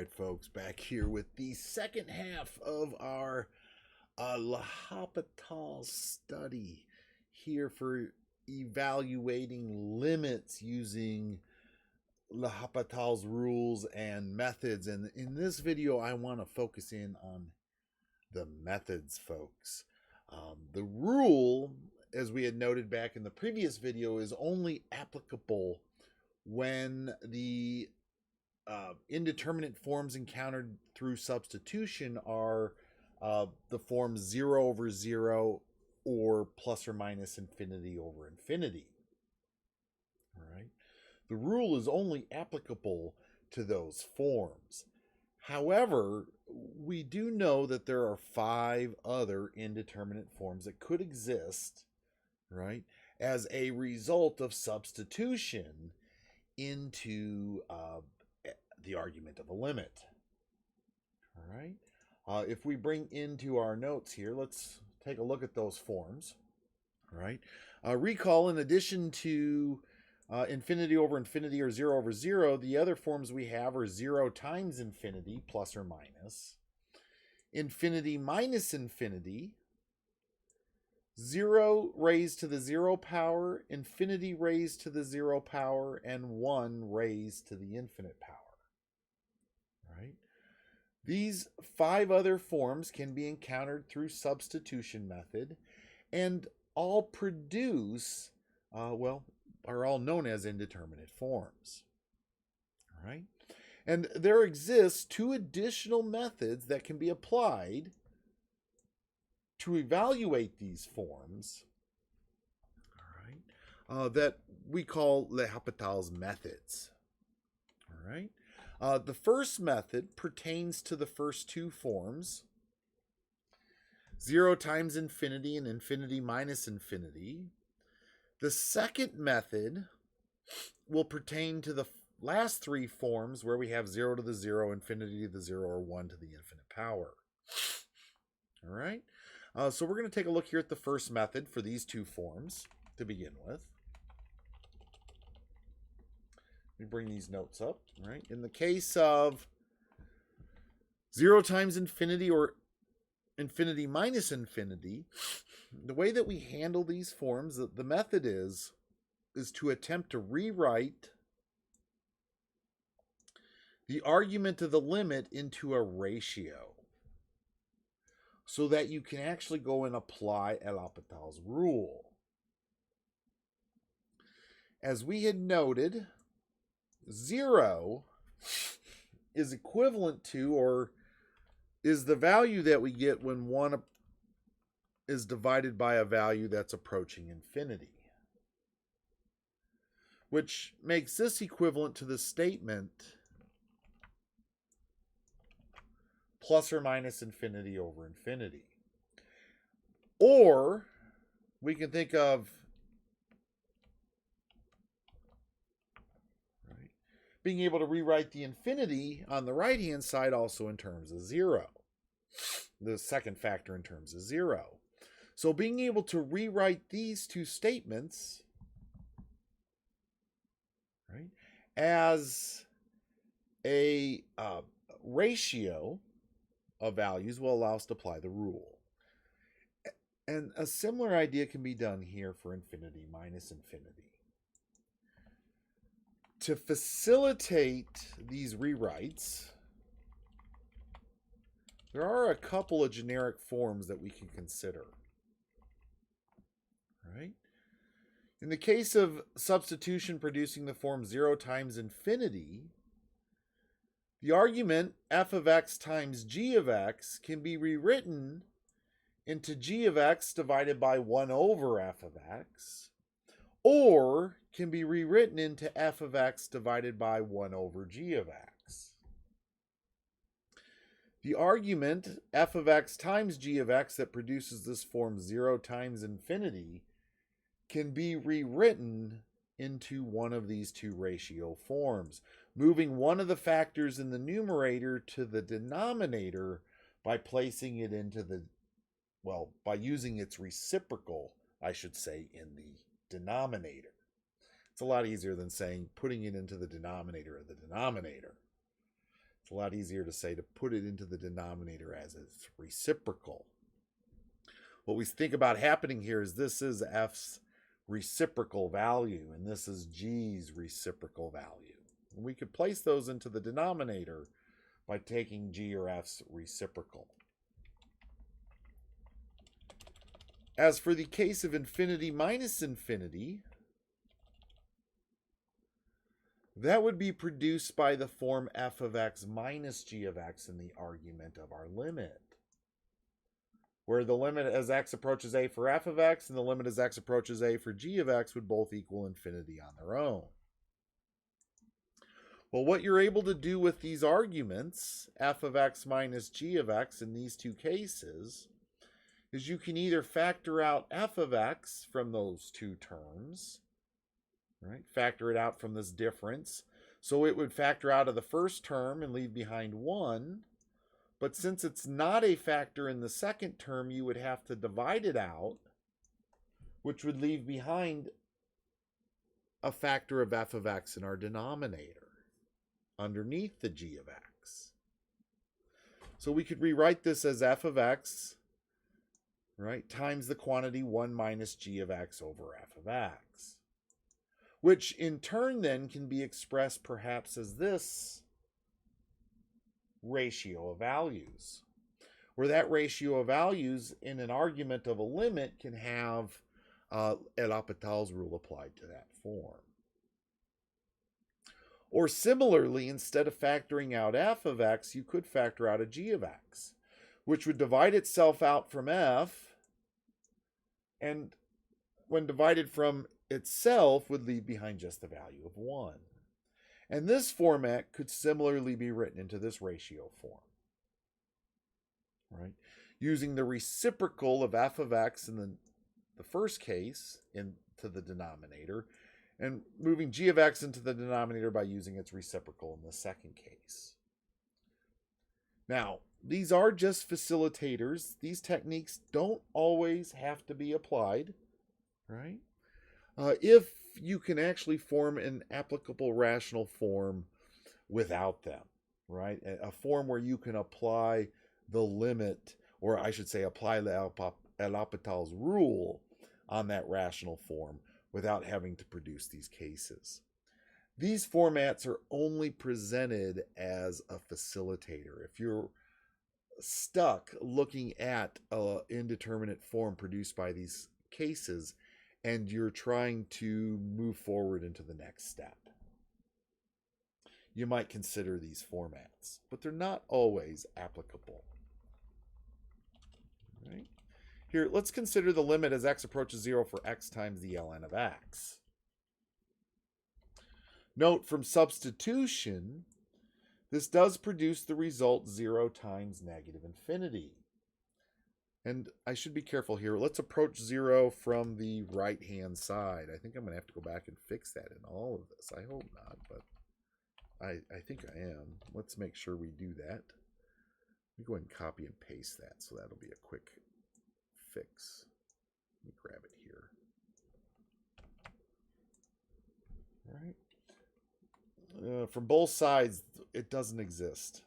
right, folks, back here with the second half of our L'Hopital study here for evaluating limits using L'Hopital's rules and methods. And in this video, I want to focus in on the methods, folks. The rule, as we had noted back in the previous video, is only applicable when the indeterminate forms encountered through substitution are the forms 0 over 0 or plus or minus infinity over infinity. All right. The rule is only applicable to those forms. However, we do know that there are 5 other indeterminate forms that could exist, right, as a result of substitution into the argument of a limit. All right. If we bring into our notes here, let's take a look at those forms. All right. Recall, in addition to infinity over infinity or 0 over 0, the other forms we have are 0 times infinity plus or minus, infinity minus infinity, 0 raised to the 0 power, infinity raised to the 0 power, and 1 raised to the infinite power. Right? These 5 other forms can be encountered through substitution method and all produce, are all known as indeterminate forms. All right? And there exists 2 additional methods that can be applied to evaluate these forms, all right, that we call L'Hopital's methods. All right. The first method pertains to the first 2 forms, 0 times infinity and infinity minus infinity. The second method will pertain to the last 3 forms where we have 0 to the 0, infinity to the 0, or 1 to the infinite power. All right. So we're going to take a look here at the first method for these 2 forms to begin with. Let me bring these notes up. Right? In the case of 0 times infinity or infinity minus infinity, the way that we handle these forms, the method is to attempt to rewrite the argument of the limit into a ratio, so that you can actually go and apply L'Hopital's rule. As we had noted, 0 is equivalent to, or is the value that we get when 1 is divided by a value that's approaching infinity, which makes this equivalent to the statement plus or minus infinity over infinity. Or we can think of being able to rewrite the infinity on the right-hand side also in terms of 0. The second factor in terms of 0. So being able to rewrite these 2 statements, right, as a ratio of values will allow us to apply the rule. And a similar idea can be done here for infinity minus infinity. To facilitate these rewrites, there are a couple of generic forms that we can consider. Right? In the case of substitution producing the form 0 times infinity, the argument f of x times g of x can be rewritten into g of x divided by 1 over f of x, or can be rewritten into f of x divided by 1 over g of x. The argument f of x times g of x that produces this form 0 times infinity can be rewritten into one of these 2 ratio forms, moving one of the factors in the numerator to the denominator by placing it into the, by using its reciprocal, I should say, in the denominator. It's a lot easier than saying putting it into the denominator of the denominator. It's a lot easier to say to put it into the denominator as its reciprocal. What we think about happening here is this is F's reciprocal value, and this is G's reciprocal value. And we could place those into the denominator by taking G or F's reciprocal. As for the case of infinity minus infinity, that would be produced by the form f of x minus g of x in the argument of our limit, where the limit as x approaches a for f of x and the limit as x approaches a for g of x would both equal infinity on their own. Well, what you're able to do with these arguments, f of x minus g of x in these two cases, is you can either factor out f of x from those two terms, right? Factor it out from this difference. So it would factor out of the first term and leave behind 1. But since it's not a factor in the second term, you would have to divide it out, which would leave behind a factor of f of x in our denominator underneath the g of x. So we could rewrite this as f of x, right, times the quantity 1 minus g of x over f of x, which in turn then can be expressed perhaps as this ratio of values, where that ratio of values in an argument of a limit can have L'Hopital's rule applied to that form. Or similarly, instead of factoring out f of x, you could factor out a g of x, which would divide itself out from f, and when divided from itself would leave behind just the value of 1. And this format could similarly be written into this ratio form, right? Using the reciprocal of f of x in the first case into the denominator, and moving g of x into the denominator by using its reciprocal in the second case. Now, these are just facilitators. These techniques don't always have to be applied, right? If you can actually form an applicable rational form without them, right? A form where you can apply the limit, or I should say apply L'Hopital's rule on that rational form without having to produce these cases. These formats are only presented as a facilitator. If you're stuck looking at an indeterminate form produced by these cases and you're trying to move forward into the next step, you might consider these formats, but they're not always applicable. Right? Here, let's consider the limit as x approaches 0 for x times the ln of x. Note, from substitution, this does produce the result 0 times negative infinity. And I should be careful here. Let's approach 0 from the right-hand side. I think I'm going to have to go back and fix that in all of this. I hope not, but I think I am. Let's make sure we do that. Let me go ahead and copy and paste that, so that'll be a quick fix. Let me grab it here. All right. From both sides, it doesn't exist,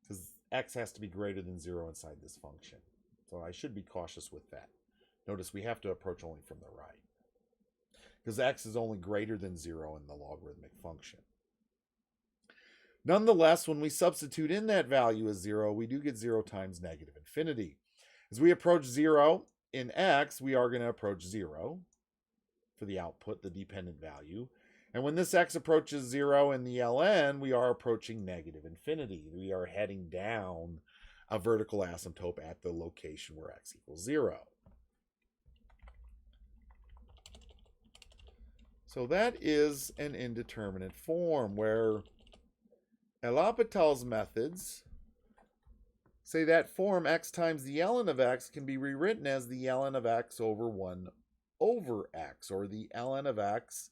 because x has to be greater than 0 inside this function. So I should be cautious with that. Notice we have to approach only from the right, because x is only greater than 0 in the logarithmic function. Nonetheless, when we substitute in that value as 0, we do get 0 times negative infinity. As we approach 0 in x, we are going to approach 0 for the output, the dependent value. And when this x approaches 0 in the ln, we are approaching negative infinity. We are heading down a vertical asymptote at the location where x equals 0. So that is an indeterminate form where L'Hopital's methods say that form x times the ln of x can be rewritten as the ln of x over 1 over x, or the ln of x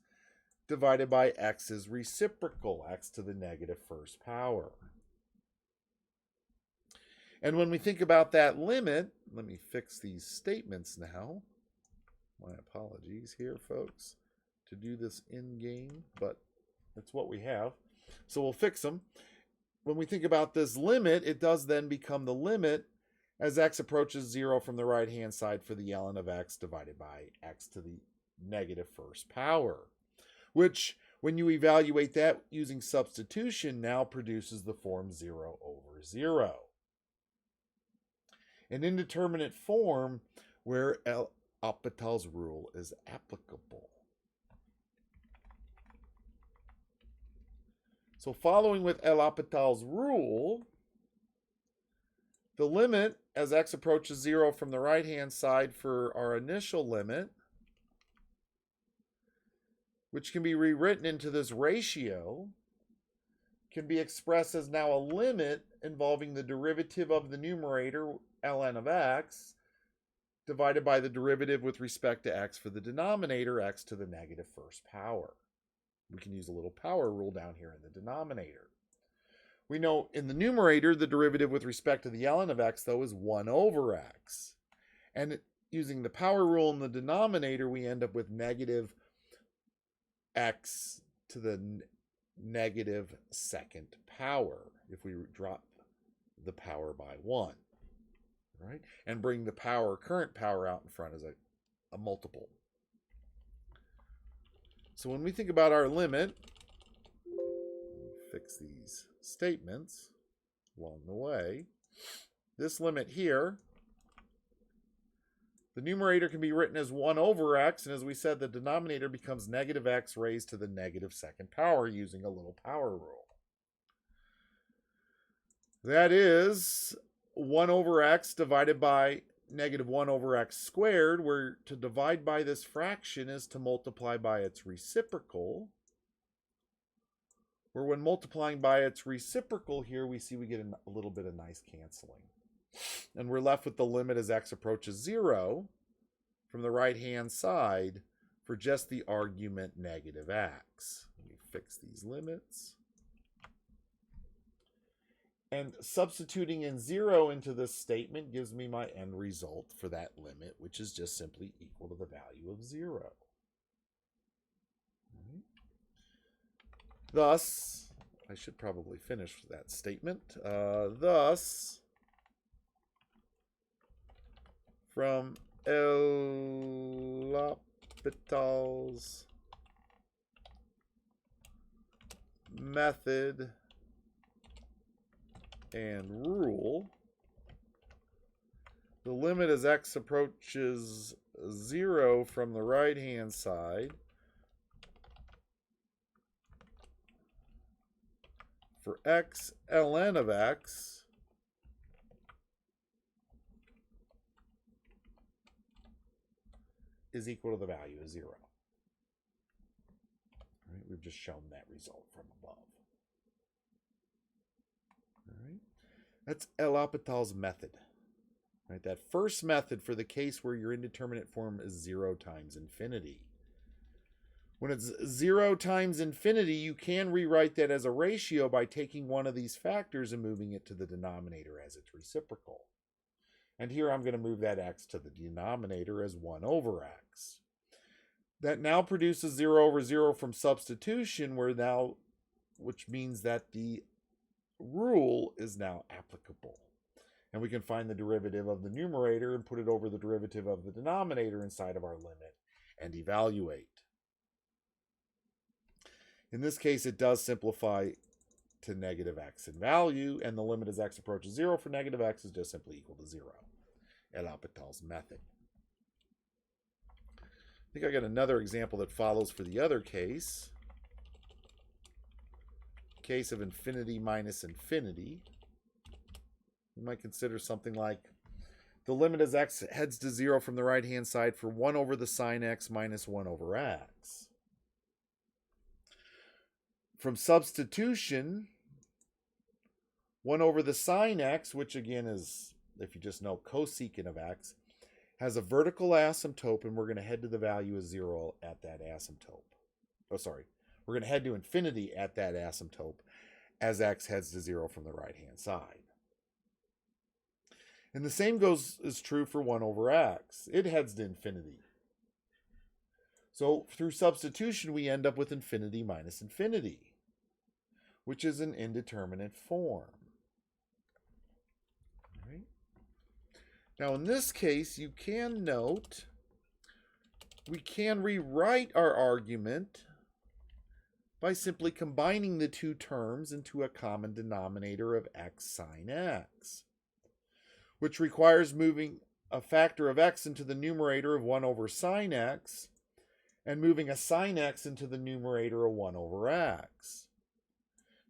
divided by x's reciprocal, x to the negative first power. And when we think about that limit, let me fix these statements now. My apologies here, folks, to do this in-game, but it's what we have. So we'll fix them. when we think about this limit, it does then become the limit as x approaches 0 from the right-hand side for the ln of x divided by x to the negative first power, which, when you evaluate that using substitution, now produces the form 0 over 0. An indeterminate form where L'Hopital's rule is applicable. So following with L'Hopital's rule, the limit as x approaches 0 from the right-hand side for our initial limit, which can be rewritten into this ratio, can be expressed as now a limit involving the derivative of the numerator, ln of x, divided by the derivative with respect to x for the denominator, x to the negative first power. We can use a little power rule down here in the denominator. We know in the numerator, the derivative with respect to the ln of x, though, is 1 over x. And using the power rule in the denominator, we end up with negative x to the negative second power if we drop the power by 1, right? And bring the power, current power, out in front as a multiple. So when we think about our limit, fix these statements along the way. This limit here, the numerator can be written as 1 over x, and as we said, the denominator becomes negative x raised to the negative second power using a little power rule. That is 1 over x divided by negative 1 over x squared, where to divide by this fraction is to multiply by its reciprocal, where when multiplying by its reciprocal here, we see we get a little bit of nice canceling. And we're left with the limit as x approaches 0 from the right-hand side for just the argument negative x. Let me fix these limits. And substituting in 0 into this statement gives me my end result for that limit, which is just simply equal to the value of 0. Thus, I should probably finish that statement. Thus, from L'Hopital's method and rule, the limit as x approaches 0 from the right-hand side for x ln of x is equal to the value of 0. All right, we've just shown that result from above. All right, that's L'Hopital's method. Right, that first method for the case where your indeterminate form is 0 times infinity. When it's 0 times infinity, you can rewrite that as a ratio by taking one of these factors and moving it to the denominator as its reciprocal. And here I'm going to move that x to the denominator as 1 over x. That now produces 0 over 0 from substitution, which means that the rule is now applicable. And we can find the derivative of the numerator and put it over the derivative of the denominator inside of our limit and evaluate. In this case, it does simplify to negative x in value, and the limit as x approaches 0 for negative x is just simply equal to 0. L'Hopital's method. I think I got another example that follows for the other case. Case of infinity minus infinity. You might consider something like the limit as x heads to 0 from the right-hand side for 1 over the sine x minus 1 over x. From substitution, 1 over the sine x, which again is, if you just know cosecant of x, has a vertical asymptote, and we're going to head to the value of 0 at that asymptote. We're going to head to infinity at that asymptote as x heads to 0 from the right-hand side. And the same is true for 1 over x. It heads to infinity. So through substitution, we end up with infinity minus infinity. which is an indeterminate form. All right. Now, in this case, you can note we can rewrite our argument by simply combining the two terms into a common denominator of x sine x, which requires moving a factor of x into the numerator of 1 over sine x and moving a sine x into the numerator of 1 over x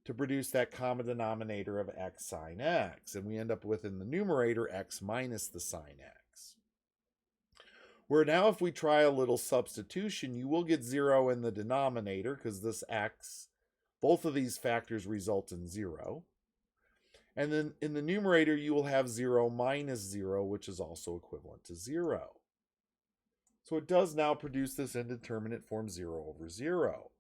to produce that common denominator of x sine x. And we end up with, in the numerator, x minus the sine x. Where now if we try a little substitution, you will get 0 in the denominator because this x, both of these factors result in 0. And then in the numerator, you will have 0 minus 0, which is also equivalent to 0. So it does now produce this indeterminate form 0 over 0.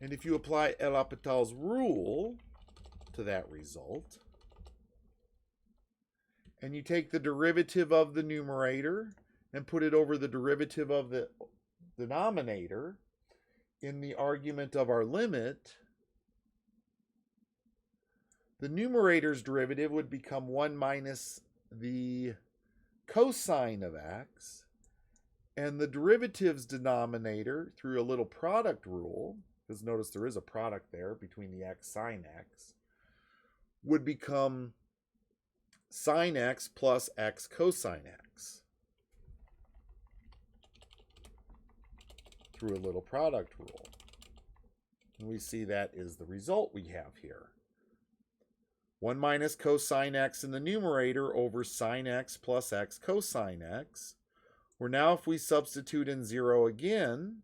And if you apply L'Hopital's rule to that result, and you take the derivative of the numerator and put it over the derivative of the denominator in the argument of our limit, the numerator's derivative would become 1 minus the cosine of x, and the derivative's denominator, through a little product rule, because notice there is a product there between the x sine x, would become sine x plus x cosine x through a little product rule. And we see that is the result we have here. 1 minus cosine x in the numerator over sine x plus x cosine x. Where now if we substitute in 0 again,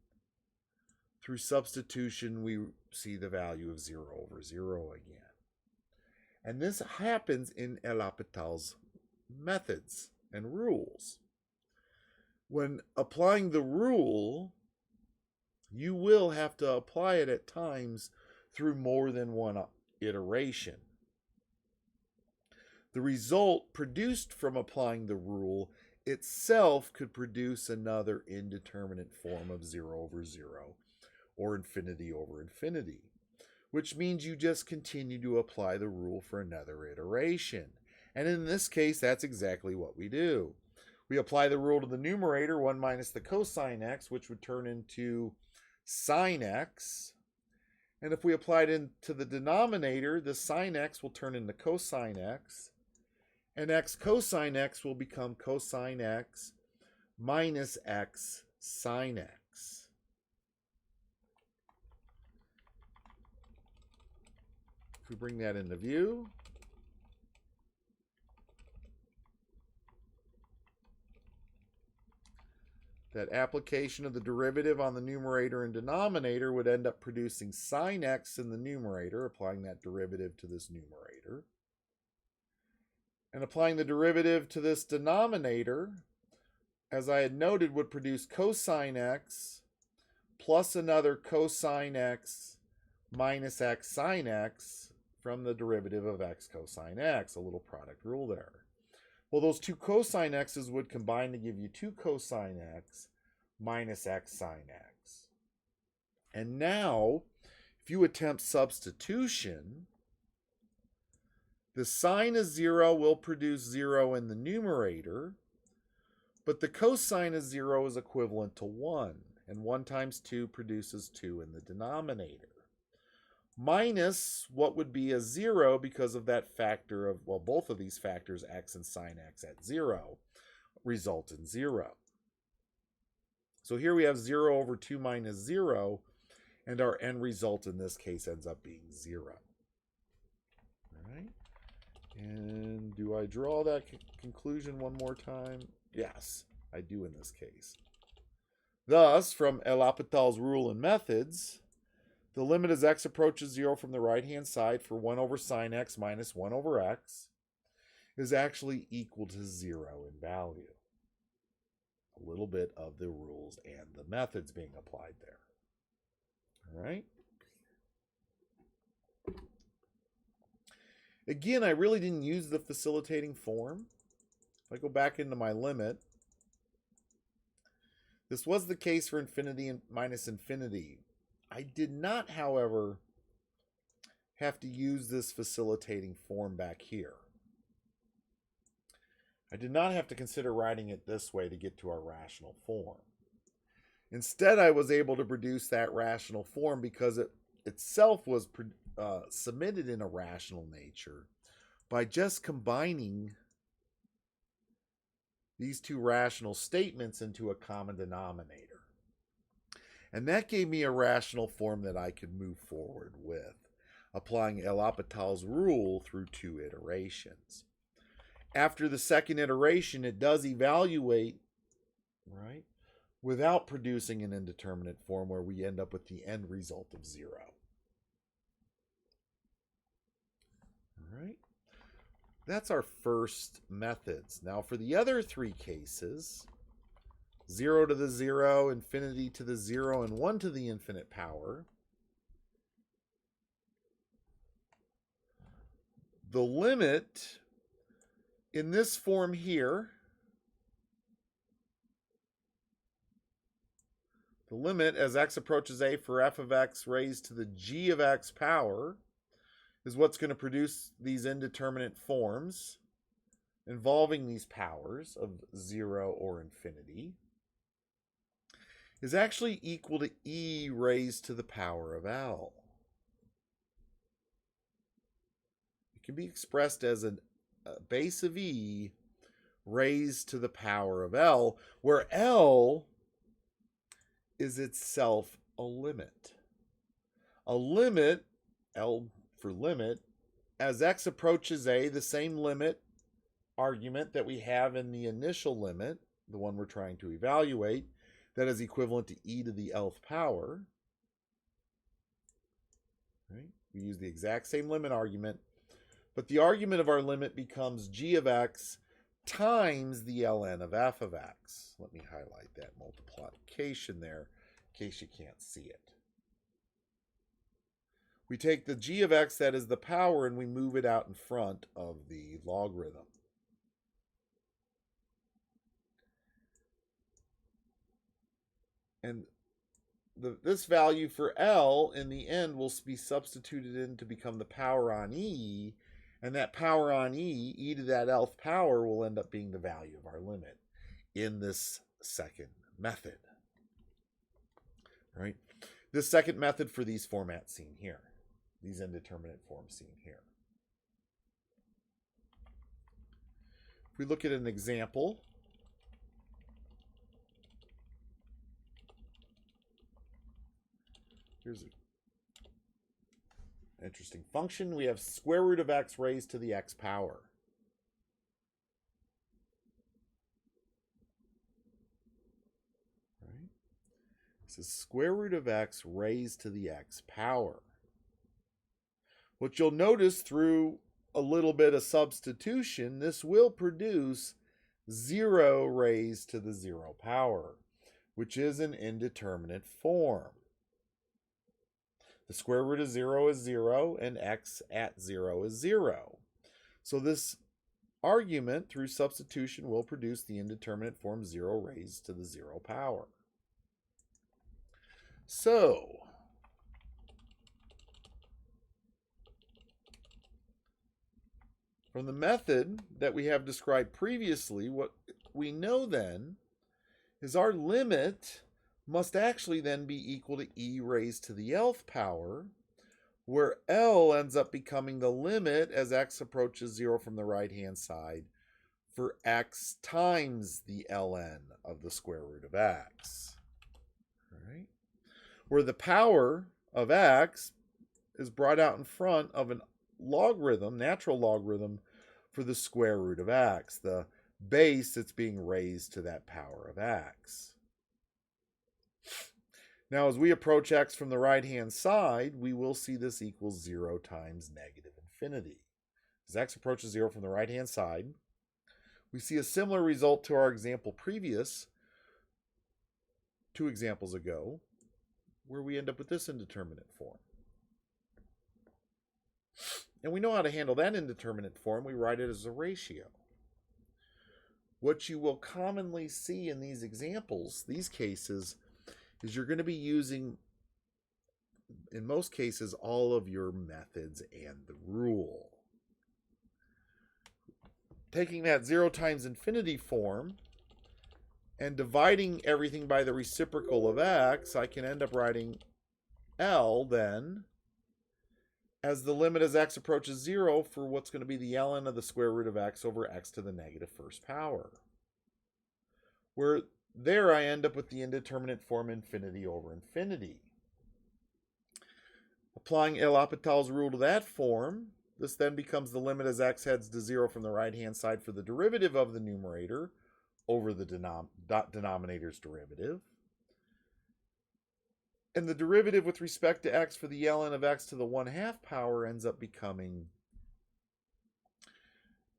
through substitution we see the value of 0 over 0 again. And this happens in L'Hopital's methods and rules. When applying the rule, you will have to apply it at times through more than one iteration. The result produced from applying the rule itself could produce another indeterminate form of 0 over 0 or infinity over infinity, which means you just continue to apply the rule for another iteration. And in this case, that's exactly what we do. We apply the rule to the numerator, 1 minus the cosine x, which would turn into sine x. And if we apply it into the denominator, the sine x will turn into cosine x. And x cosine x will become cosine x minus x sine x. If we bring that into view, that application of the derivative on the numerator and denominator would end up producing sine x in the numerator, applying that derivative to this numerator. And applying the derivative to this denominator, as I had noted, would produce cosine x plus another cosine x minus x sine x from the derivative of x cosine x, a little product rule there. Well, those two cosine x's would combine to give you 2 cosine x minus x sine x. And now, if you attempt substitution, the sine of 0 will produce 0 in the numerator, but the cosine of 0 is equivalent to 1, and 1 times 2 produces 2 in the denominator. Minus what would be a 0 because of that factor of, well, both of these factors, x and sine x at 0, result in 0. So here we have 0 over 2 minus 0, and our end result in this case ends up being 0. All right. And do I draw that conclusion one more time? Yes, I do in this case. Thus, from L'Hopital's rule and methods, the limit as x approaches 0 from the right-hand side for 1 over sine x minus 1 over x is actually equal to 0 in value. A little bit of the rules and the methods being applied there. All right. Again, I really didn't use the facilitating form. If I go back into my limit, this was the case for infinity and minus infinity. I did not, however, have to use this facilitating form back here. I did not have to consider writing it this way to get to our rational form. Instead, I was able to produce that rational form because it itself was submitted in a rational nature by just combining these two rational statements into a common denominator. And that gave me a rational form that I could move forward with, applying L'Hopital's rule through 2 iterations. After the second iteration, it does evaluate, right, without producing an indeterminate form where we end up with the end result of 0. All right. That's our first methods. Now for the other 3 cases, 0 to the 0, infinity to the 0, and 1 to the infinite power, the limit in this form here, the limit as x approaches a for f of x raised to the g of x power is what's going to produce these indeterminate forms involving these powers of 0 or infinity, is actually equal to e raised to the power of L. It can be expressed as a base of e raised to the power of L, where L is itself a limit. A limit, L for limit, as x approaches a, the same limit argument that we have in the initial limit, the one we're trying to evaluate, that is equivalent to e to the lth power. Right? We use the exact same limit argument, but the argument of our limit becomes g of x times the ln of f of x. Let me highlight that multiplication there in case you can't see it. We take the g of x, that is the power, and we move it out in front of the logarithm. And this value for L in the end will be substituted in to become the power on E, and that power on E, e to that lth power, will end up being the value of our limit in this second method. Right? This second method for these formats seen here, these indeterminate forms seen here. If we look at an example, here's an interesting function. We have square root of x raised to the x power. Right? This is square root of x raised to the x power. What you'll notice through a little bit of substitution, this will produce 0 raised to the 0 power, which is an indeterminate form. The square root of 0 is 0, and x at 0 is 0. So this argument, through substitution, will produce the indeterminate form 0 raised to the 0 power. So, from the method that we have described previously, what we know then is our limit must actually then be equal to e raised to the lth power, where L ends up becoming the limit as x approaches 0 from the right-hand side for x times the ln of the square root of x. All right? Where the power of x is brought out in front of an logarithm, natural logarithm, for the square root of x, the base that's being raised to that power of x. Now, as we approach x from the right-hand side, we will see this equals 0 times negative infinity. As x approaches 0 from the right-hand side, we see a similar result to our example previous, 2 examples ago, where we end up with this indeterminate form. And we know how to handle that indeterminate form. We write it as a ratio. What you will commonly see in these examples, these cases, is you're going to be using in most cases, all of your methods and the rule. Taking that 0 times infinity form and dividing everything by the reciprocal of x, I can end up writing L then as the limit as x approaches 0 for what's going to be the ln of the square root of x over x to the negative first power. Where there I end up with the indeterminate form infinity over infinity. Applying L'Hopital's rule to that form, this then becomes the limit as x heads to 0 from the right-hand side for the derivative of the numerator over the denominator's derivative. And the derivative with respect to x for the ln of x to the 1/2 power ends up becoming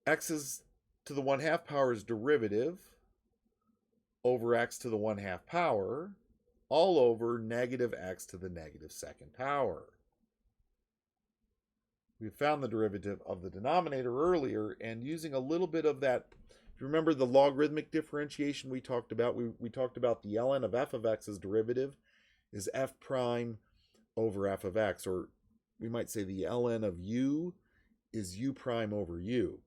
x's to the 1/2 power's derivative over x to the 1/2 power all over negative x to the negative second power. We found the derivative of the denominator earlier, and using a little bit of that, if you remember the logarithmic differentiation we talked about, we talked about the ln of f of x's derivative is f prime over f of x, or we might say the ln of u is u prime over u.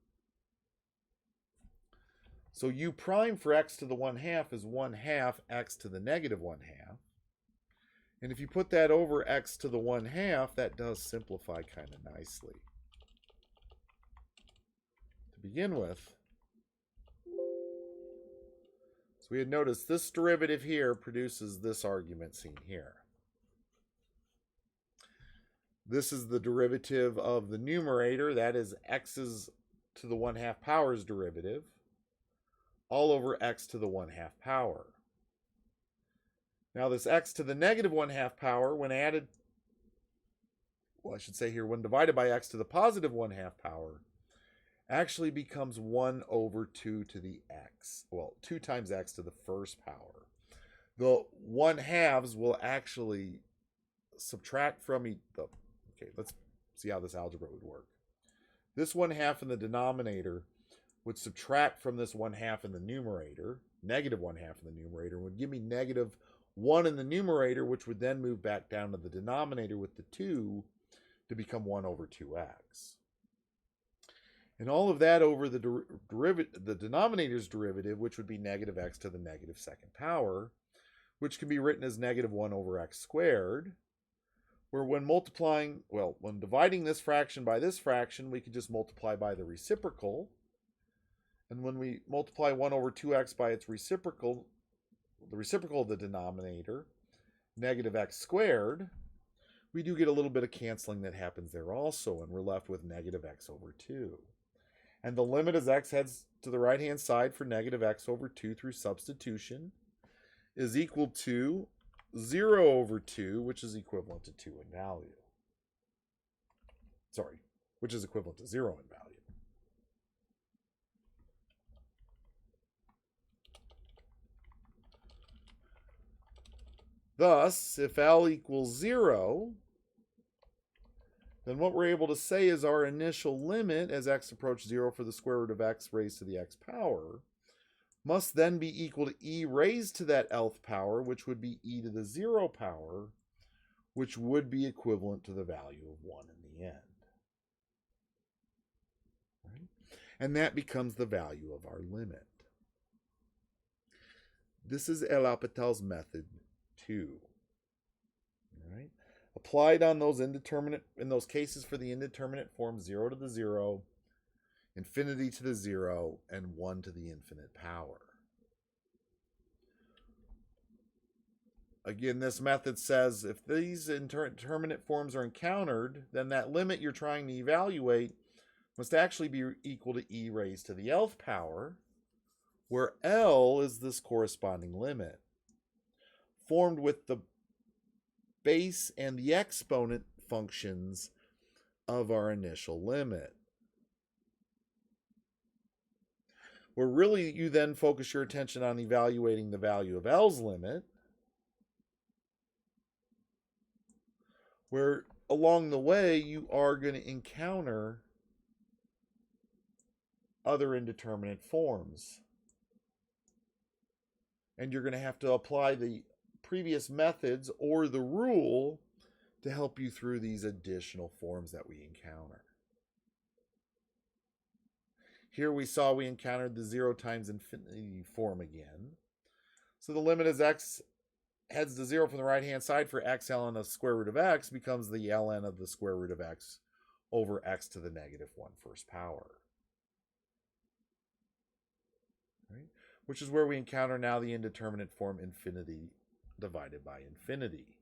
So u prime for x to the 1/2 is 1/2 x to the negative 1/2. And if you put that over x to the 1/2, that does simplify kind of nicely. To begin with, so we had noticed this derivative here produces this argument seen here. This is the derivative of the numerator, that is x's to the 1/2 power's derivative, all over x to the 1/2 power. Now this x to the negative 1/2 power, when added, well, I should say here, when divided by x to the positive 1/2 power, actually becomes 1 over 2 to the x. Well, 2 times x to the first power. The 1/2s will actually subtract from okay, let's see how this algebra would work. This 1/2 in the denominator would subtract from this 1/2 in the numerator, negative 1/2 in the numerator, would give me negative 1 in the numerator, which would then move back down to the denominator with the 2 to become 1 over 2x. And all of that over the denominator's derivative, which would be negative x to the negative second power, which can be written as negative 1 over x squared, where when dividing this fraction by this fraction, we could just multiply by the reciprocal. And when we multiply 1 over 2x by its reciprocal, the reciprocal of the denominator, negative x squared, we do get a little bit of canceling that happens there also, and we're left with negative x over 2. And the limit as x heads to the right-hand side for negative x over 2 through substitution is equal to 0 over 2, which is equivalent to 2 in value. Sorry, which is equivalent to 0 in value. Thus, if L equals 0, then what we're able to say is our initial limit as x approaches 0 for the square root of x raised to the x power must then be equal to e raised to that lth power, which would be e to the 0 power, which would be equivalent to the value of 1 in the end. Right? And that becomes the value of our limit. This is L'Hopital's method 2. All right? Applied on those indeterminate, in those cases for the indeterminate form, 0 to the 0, infinity to the 0, and 1 to the infinite power. Again, this method says if these indeterminate forms are encountered, then that limit you're trying to evaluate must actually be equal to e raised to the lth power, where L is this corresponding limit, formed with the base and the exponent functions of our initial limit. Where really you then focus your attention on evaluating the value of L's limit, where along the way you are going to encounter other indeterminate forms. And you're going to have to apply the previous methods or the rule to help you through these additional forms that we encounter. Here we saw we encountered the 0 times infinity form again. So the limit as x heads to 0 from the right-hand side for x ln of the square root of x becomes the ln of the square root of x over x to the negative 1 first power. Right? Which is where we encounter now the indeterminate form infinity divided by infinity.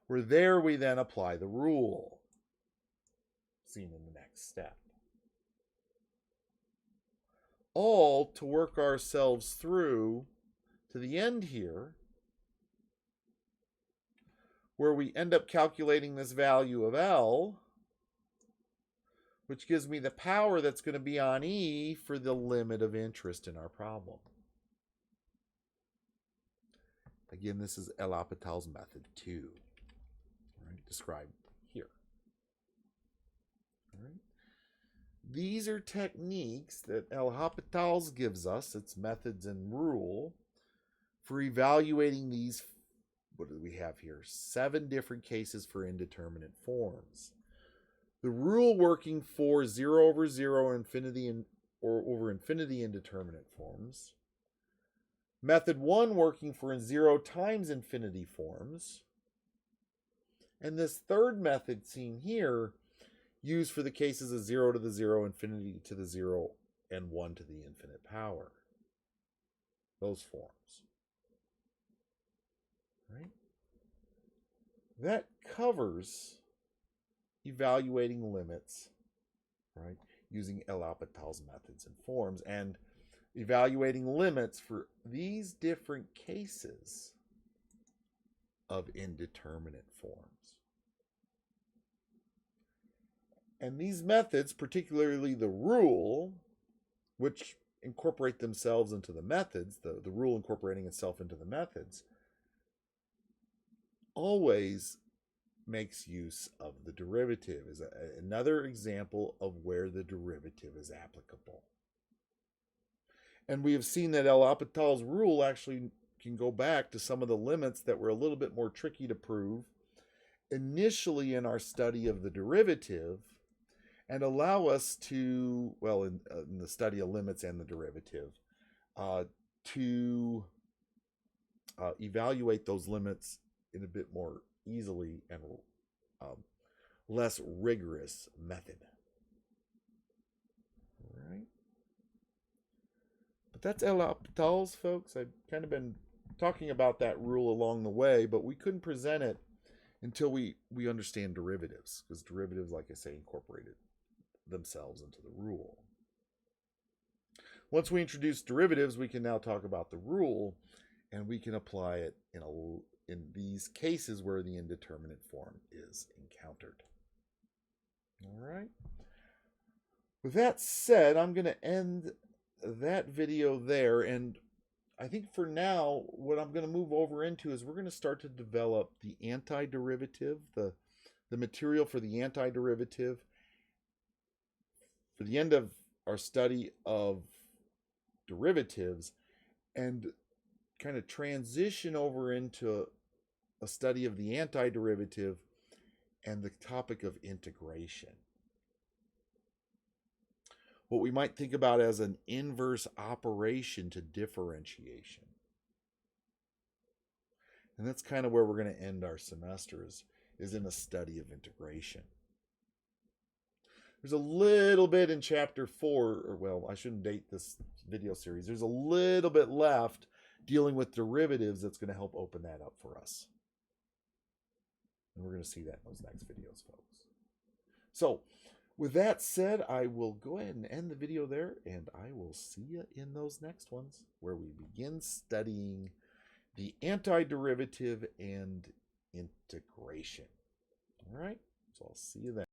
Where there we then apply the rule, seen in the next step. All to work ourselves through to the end here, where we end up calculating this value of L, which gives me the power that's going to be on E for the limit of interest in our problem. Again, this is L'Hopital's method 2, right, described here. All right. These are techniques that L'Hopital's gives us, its methods and rule, for evaluating these, what do we have here, 7 different cases for indeterminate forms. The rule working for 0 over 0 infinity or over infinity indeterminate forms. Method 1 working for 0 times infinity forms. And this third method seen here used for the cases of 0 to the 0, infinity to the 0, and 1 to the infinite power. Those forms. Right? That covers evaluating limits, right, using L'Hopital's methods and forms, and evaluating limits for these different cases of indeterminate forms. And these methods, particularly the rule, which incorporate themselves into the methods, the rule incorporating itself into the methods, always makes use of the derivative, is another example of where the derivative is applicable. And we have seen that L'Hopital's rule actually can go back to some of the limits that were a little bit more tricky to prove initially in our study of the derivative, and allow us to, well, in the study of limits and the derivative, to evaluate those limits in a bit more easily and less rigorous method. All right. But that's L'Hopital's, folks. I've kind of been talking about that rule along the way, but we couldn't present it until we understand derivatives, because derivatives, like I say, incorporated themselves into the rule. Once we introduce derivatives, we can now talk about the rule, and we can apply it in these cases where the indeterminate form is encountered. All right. With that said, I'm going to end that video there, and I think for now, what I'm going to move over into is we're going to start to develop the antiderivative, the material for the antiderivative. For the end of our study of derivatives, and kind of transition over into a study of the antiderivative and the topic of integration. What we might think about as an inverse operation to differentiation. And that's kind of where we're going to end our semester, is in a study of integration. There's a little bit in chapter 4, or well, I shouldn't date this video series. There's a little bit left dealing with derivatives that's going to help open that up for us. And we're going to see that in those next videos, folks. So, with that said, I will go ahead and end the video there, and I will see you in those next ones, where we begin studying the antiderivative and integration. All right? So I'll see you then.